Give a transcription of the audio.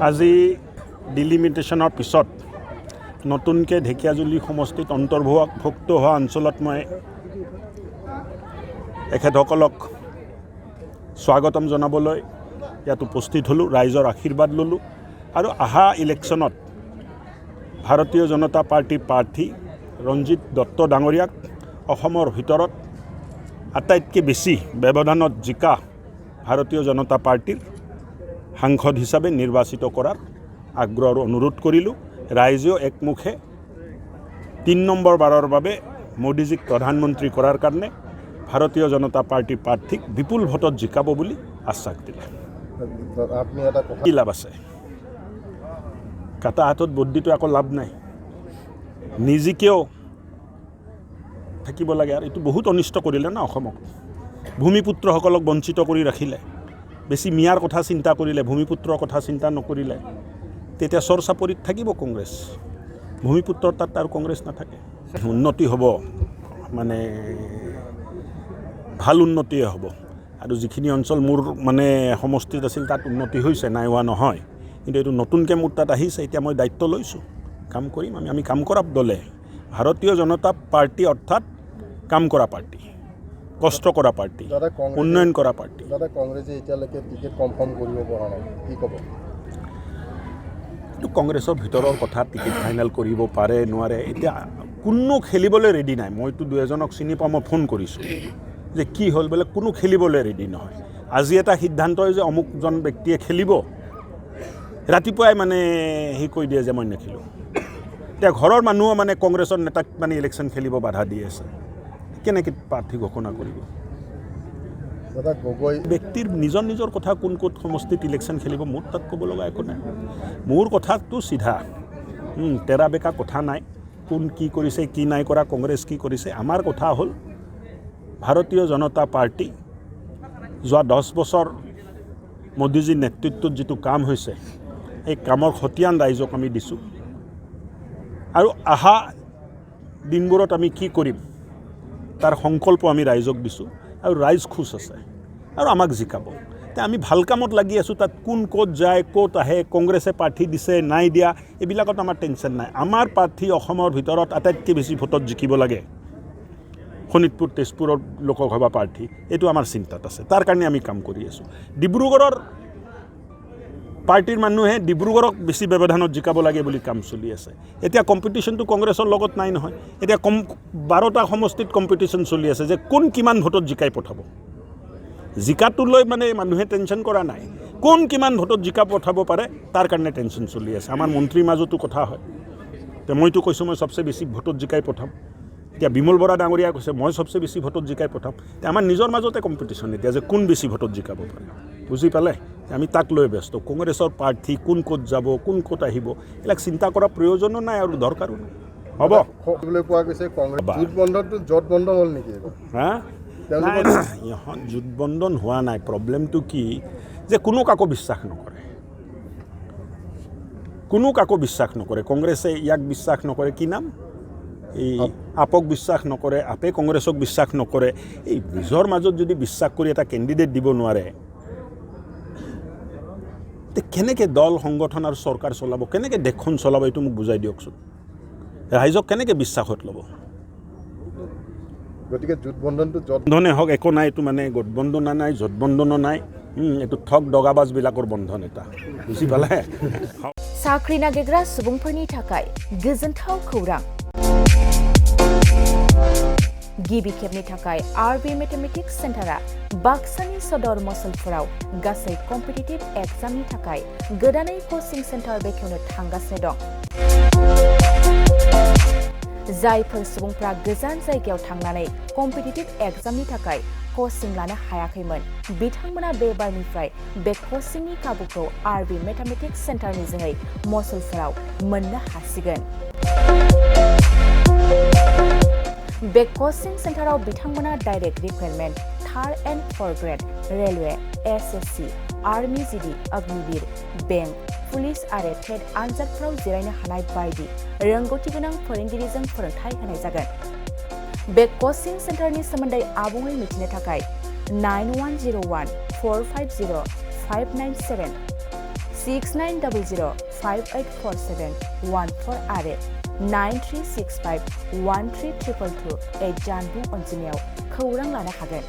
আজি ডিলিমিটেশ্যনৰ পিছত নতুনকৈ ঢেকীয়াজুলি সমষ্টিত অন্তৰ্ভুক্ত হোৱা অঞ্চলত মই এখেতসকলক স্বাগতম জনাবলৈ ইয়াত উপস্থিত হ'লোঁ, ৰাইজৰ আশীৰ্বাদ ল'লোঁ আৰু অহা ইলেকশ্যনত ভাৰতীয় জনতা পাৰ্টীৰ প্ৰাৰ্থী ৰঞ্জিত দত্ত ডাঙৰীয়াক অসমৰ ভিতৰত আটাইতকৈ বেছি ব্যৱধানত জিকা ভাৰতীয় জনতা পাৰ্টীৰ সাংসদ হিচাপে নিৰ্বাচিত কৰাৰ আগ্ৰহ আৰু অনুৰোধ কৰিলোঁ। ৰাইজেও একমুখে ৩ নম্বৰ বাৰৰ বাবে মোদীজীক প্ৰধানমন্ত্ৰী কৰাৰ কাৰণে ভাৰতীয় জনতা পাৰ্টীৰ প্ৰাৰ্থীক বিপুল ভোটত জিকাব বুলি আশ্বাস দিলে। কি লাভ আছে? কাটা হাতত বুদ্ধিটো একো লাভ নাই। নিজিকেও থাকিব লাগে আৰু এইটো বহুত অনিষ্ট কৰিলে না অসমক। ভূমিপুত্ৰসকলক বঞ্চিত কৰি ৰাখিলে, বেছি মিয়াৰ কথা চিন্তা কৰিলে, ভূমিপুত্ৰৰ কথা চিন্তা নকৰিলে, তেতিয়া চৰ চাপৰিত থাকিব কংগ্ৰেছ। ভূমিপুত্ৰৰ তাত আৰু কংগ্ৰেছ নাথাকে। উন্নতি হ'ব, মানে ভাল উন্নতিয়ে হ'ব। আৰু যিখিনি অঞ্চল মোৰ মানে সমষ্টিত আছিল তাত উন্নতি হৈছে, নাই হোৱা নহয়, কিন্তু এইটো নতুনকৈ মোৰ তাত আহিছে। এতিয়া মই দায়িত্ব লৈছোঁ, কাম কৰিম। আমি কাম কৰা দলে। ভাৰতীয় জনতা পাৰ্টী অৰ্থাৎ কাম কৰা পাৰ্টী, কষ্ট কৰা পাৰ্টী, উন্নয়ন কৰা পাৰ্টী। কংগ্ৰেছে এতিয়ালৈকে টিকেট কনফাৰ্ম কৰিব পৰা নাই, কি ক'ব? এইটো কংগ্ৰেছৰ ভিতৰৰ কথা, টিকেট ফাইনেল কৰিব পাৰে নোৱাৰে। এতিয়া কোনো খেলিবলৈ ৰেডি নাই। মইতো 2এজনক চিনি পাওঁ, মই ফোন কৰিছোঁ যে কি হ'ল, বোলে কোনো খেলিবলৈ ৰেডি নহয়। আজি এটা সিদ্ধান্ত হয় যে অমুকজন ব্যক্তিয়ে খেলিব, ৰাতিপুৱাই মানে সি কৈ দিয়ে যে মই নেখেলোঁ। এতিয়া ঘৰৰ মানুহো মানে কংগ্ৰেছৰ নেতাক মানে ইলেকশ্যন খেলিব বাধা দি আছে। কেনেকৈ প্ৰাৰ্থী ঘোষণা কৰিব? ব্যক্তিৰ নিজৰ নিজৰ কথা, কোন ক'ত সমষ্টিত ইলেকশ্যন খেলিব মোৰ তাত ক'ব লগা একো নাই। মোৰ কথাটো চিধা, তেৰা বেকা কথা নাই। কোন কি কৰিছে, কি নাই কৰা, কংগ্ৰেছ কি কৰিছে। আমাৰ কথা হ'ল ভাৰতীয় জনতা পাৰ্টী যোৱা 10 বছৰ মোদীজীৰ নেতৃত্বত যিটো কাম হৈছে, এই কামৰ খতিয়ান ৰাইজক আমি দিছোঁ। আৰু অহা দিনবোৰত আমি কি কৰিম তাৰ সংকল্প আমি ৰাইজক দিছোঁ। আৰু ৰাইজ খুচ আছে আৰু আমাক জিকাব। এতিয়া আমি ভাল কামত লাগি আছোঁ। তাত কোন ক'ত যায়, ক'ত আহে, কংগ্ৰেছে প্ৰাৰ্থী দিছে নাই দিয়া, এইবিলাকত আমাৰ টেনশ্যন নাই। আমাৰ প্ৰাৰ্থী অসমৰ ভিতৰত আটাইতকৈ বেছি ভোটত জিকিব লাগে। শোণিতপুৰ, তেজপুৰৰ লোকসভা প্ৰাৰ্থী, এইটো আমাৰ চিন্তাত আছে। তাৰ কাৰণে আমি কাম কৰি আছোঁ। ডিব্ৰুগড়ৰ পাৰ্টীৰ মানুহে ডিব্ৰুগড়ক বেছি ব্যৱধানত জিকাব লাগে বুলি কাম চলি আছে। এতিয়া কম্পিটিশ্যনটো কংগ্ৰেছৰ লগত নাই নহয়। এতিয়া 12টা সমষ্টিত কম্পিটিশ্যন চলি আছে যে কোন কিমান ভোটত জিকাই পঠাব। জিকাটো লৈ মানে মানুহে টেনশ্যন কৰা নাই, কোন কিমান ভোটত জিকা পঠাব পাৰে তাৰ কাৰণে টেনশ্যন চলি আছে। আমাৰ মন্ত্ৰীৰ মাজতো কথা হয়। এতিয়া মইতো কৈছোঁ মই চবচে বেছি ভোটত জিকাই পঠাম। এতিয়া বিমল বৰা ডাঙৰীয়া কৈছে মই চবচে বেছি ভোটত জিকাই পঠাম। এতিয়া আমাৰ নিজৰ মাজতে কম্পিটিশ্যন এতিয়া যে কোন বেছি ভোটত জিকাব পাৰে। বুজি পালে? আমি তাক লৈ ব্যস্ত। কংগ্ৰেছৰ প্ৰাৰ্থী কোন ক'ত যাব, কোন ক'ত আহিব, এইবিলাক চিন্তা কৰাৰ প্ৰয়োজনো নাই আৰু দৰকাৰো নাই। হ'ব পোৱা গৈছে জোটবন্ধন হ'ল নেকি? হা, নাই ইহঁত জোটবন্ধন হোৱা নাই। প্ৰব্লেমটো কি যে কোনো কাকো বিশ্বাস নকৰে, কোনো কাকো বিশ্বাস নকৰে। কংগ্ৰেছে ইয়াক বিশ্বাস নকৰে, কি নাম, এই আপক বিশ্বাস নকৰে, আপে কংগ্ৰেছক বিশ্বাস নকৰে। এই নিজৰ মাজত যদি বিশ্বাস কৰি এটা কেণ্ডিডেট দিব নোৱাৰে, কেনেকৈ দল সংগঠন আৰু চৰকাৰ চলাব, কেনেকৈ দেশখন চলাব, এইটো মোক বুজাই দিয়কচোন। ৰাইজক কেনেকৈ বিশ্বাসত ল'ব? গতিকে জোটবন্ধনে হওক, একো নাই। এইটো মানে গোটবন্ধনা নাই, জোটবন্ধনো নাই। এইটো ঠগ দগাবাজবিলাকৰ বন্ধন এটা। বুজি পালে? साख्रि नागिरग्रा सुबुंफोरनि थाखाय गोजोनथाव खौरां। गिबि खेबनि थाखाय आरबि मेथमेटिक्स सेन्टारा बाक्सानि सदर मसलपुराव गासै कम्पिटिटिभ एग्जामनि थाखाय गोदानै कचिं सेन्टार बेखेवनो थांगासिनो दं। जायफोर सुबुंफ्रा गोजान जायगायाव थांनानै कम्पिटिटिभ एग्जामनि थाखाय कचिं लानो हायाखैमोन, बिथांमोना बे बारनिफ्राय बे कचिंनि खाबुखौ आरबि मेथमेटिक्स सेन्टारनि जोहै मसलपुराव मोननो हासिगोन। बे कचिं सेन्टाराव बिथांमोना direct recruitment, 3rd and 4th grade, railway, SSC, army GD, Agniveer, bank, police आरो टेट आनजादफोराव जिरायनो हानाय बायदि रोंगौथि गोनां फोरोंगिरिजों फोरोंथाय होनाय जागोन। बे कचिं सेन्टारनि सोमोन्दै आबुङै मिथिनो थाखाय 9101 450 597 6900584714 आरो 9365132228 जानबुं अनजिमायाव खौरां लानो हागोन।